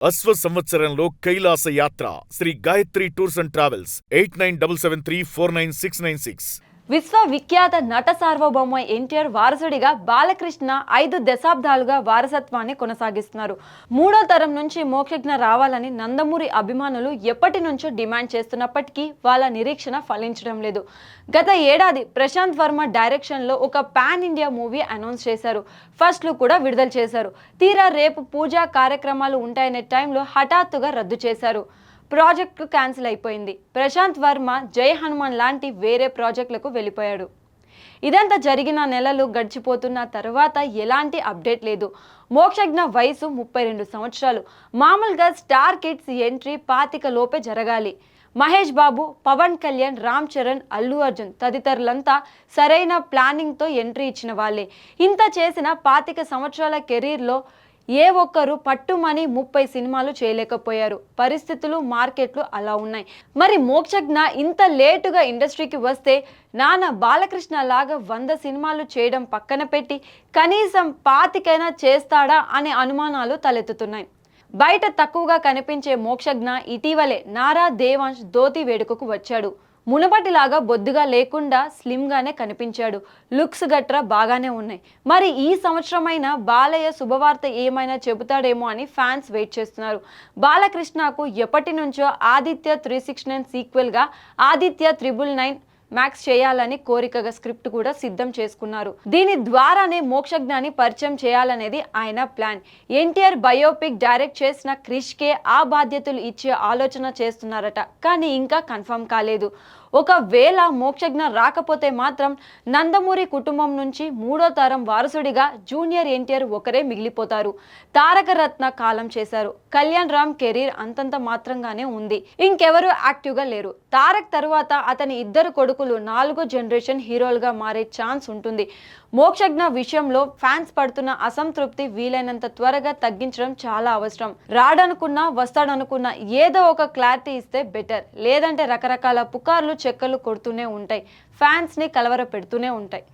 అశ్వ సంవత్సరంలో కైలాస యాత్ర Sri Gayatri tours and travels 8977349696. విశ్వవిఖ్యాత నట సార్వభౌమ ఎన్టీఆర్ వారసుడిగా బాలకృష్ణ 5 దశాబ్దాలుగా వారసత్వాన్ని కొనసాగిస్తున్నారు. 3వ తరం నుంచి మోక్షజ్ఞ రావాలని నందమూరి అభిమానులు ఎప్పటి నుంచో డిమాండ్ చేస్తున్నప్పటికీ వాళ్ళ నిరీక్షణ ఫలించడం లేదు. గత ఏడాది ప్రశాంత్ వర్మ డైరెక్షన్లో ఒక పాన్ ఇండియా మూవీ అనౌన్స్ చేశారు. ఫస్ట్ లుక్ కూడా విడుదల చేశారు. తీరా రేపు పూజా కార్యక్రమాలు ఉంటాయనే టైంలో హఠాత్తుగా రద్దు చేశారు. ప్రాజెక్టు క్యాన్సిల్ అయిపోయింది. ప్రశాంత్ వర్మ జై హనుమాన్ లాంటి వేరే ప్రాజెక్టులకు వెళ్ళిపోయాడు. ఇదంతా జరిగిన నెలలు గడిచిపోతున్న తర్వాత ఎలాంటి అప్డేట్ లేదు. మోక్షజ్ఞ వయసు 32 సంవత్సరాలు. మామూలుగా స్టార్ కిడ్స్ ఎంట్రీ 25 లోపే జరగాలి. మహేష్ బాబు, పవన్ కళ్యాణ్, రామ్ చరణ్, అల్లు అర్జున్ తదితరులంతా సరైన ప్లానింగ్తో ఎంట్రీ ఇచ్చిన వాళ్ళే. ఇంత చేసిన 25 సంవత్సరాల కెరీర్లో ఏ ఒక్కరు పట్టుమని 30 సినిమాలు చేయలేకపోయారు. పరిస్థితులు, మార్కెట్లు అలా ఉన్నాయి. మరి మోక్షజ్ఞ ఇంత లేటుగా ఇండస్ట్రీకి వస్తే నాన్న బాలకృష్ణ లాగా 100 సినిమాలు చేయడం పక్కన పెట్టి కనీసం 25 చేస్తాడా అనే అనుమానాలు తలెత్తుతున్నాయి. బయట తక్కువగా కనిపించే మోక్షజ్ఞ ఇటీవలే నారా దేవాంశ్ ధోతి వేడుకకు వచ్చాడు. మునుపటిలాగా బొద్దుగా లేకుండా స్లిమ్గానే కనిపించాడు. లుక్స్ గట్రా బాగానే ఉన్నాయి. మరి ఈ సంవత్సరమైనా బాలయ్య శుభవార్త ఏమైనా చెబుతాడేమో అని ఫ్యాన్స్ వెయిట్ చేస్తున్నారు. బాలకృష్ణకు ఎప్పటి నుంచో ఆదిత్య 369 సీక్వెల్గా ఆదిత్య 999 మ్యాక్స్ చేయాలని కోరికగా స్క్రిప్ట్ కూడా సిద్ధం చేసుకున్నారు. దీని ద్వారానే మోక్షజ్ఞాని పరిచయం చేయాలనేది ఆయన ప్లాన్. ఎన్టీఆర్ బయోపిక్ డైరెక్ట్ చేసిన క్రిష్కే ఆ బాధ్యతలు ఇచ్చే ఆలోచన చేస్తున్నారట. కానీ ఇంకా కన్ఫర్మ్ కాలేదు. ఒకవేళ మోక్షజ్ఞ రాకపోతే మాత్రం నందమూరి కుటుంబం నుంచి 3వ తరం వారసుడిగా జూనియర్ ఎన్టీఆర్ ఒకరే మిగిలిపోతారు. తారక రత్న కాలం చేశారు. కళ్యాణ్ రామ్ కెరీర్ అంతంత మాత్రంగానే ఉంది. ఇంకెవరూ యాక్టివ్గా లేరు. తారక్ తరువాత అతని 2 కొడుకులు 4వ జనరేషన్ హీరోలుగా మారే ఛాన్స్ ఉంటుంది. మోక్షజ్ఞ విషయంలో ఫ్యాన్స్ పడుతున్న అసంతృప్తి వీలైనంత త్వరగా తగ్గించడం చాలా అవసరం. రాడనుకున్నా వస్తాడనుకున్నా ఏదో ఒక క్లారిటీ ఇస్తే బెటర్. లేదంటే రకరకాల పుకార్లు చెక్కలు కొడుతూనే ఉంటాయి. ఫ్యాన్స్ని కలవర పెడుతూనే ఉంటాయి.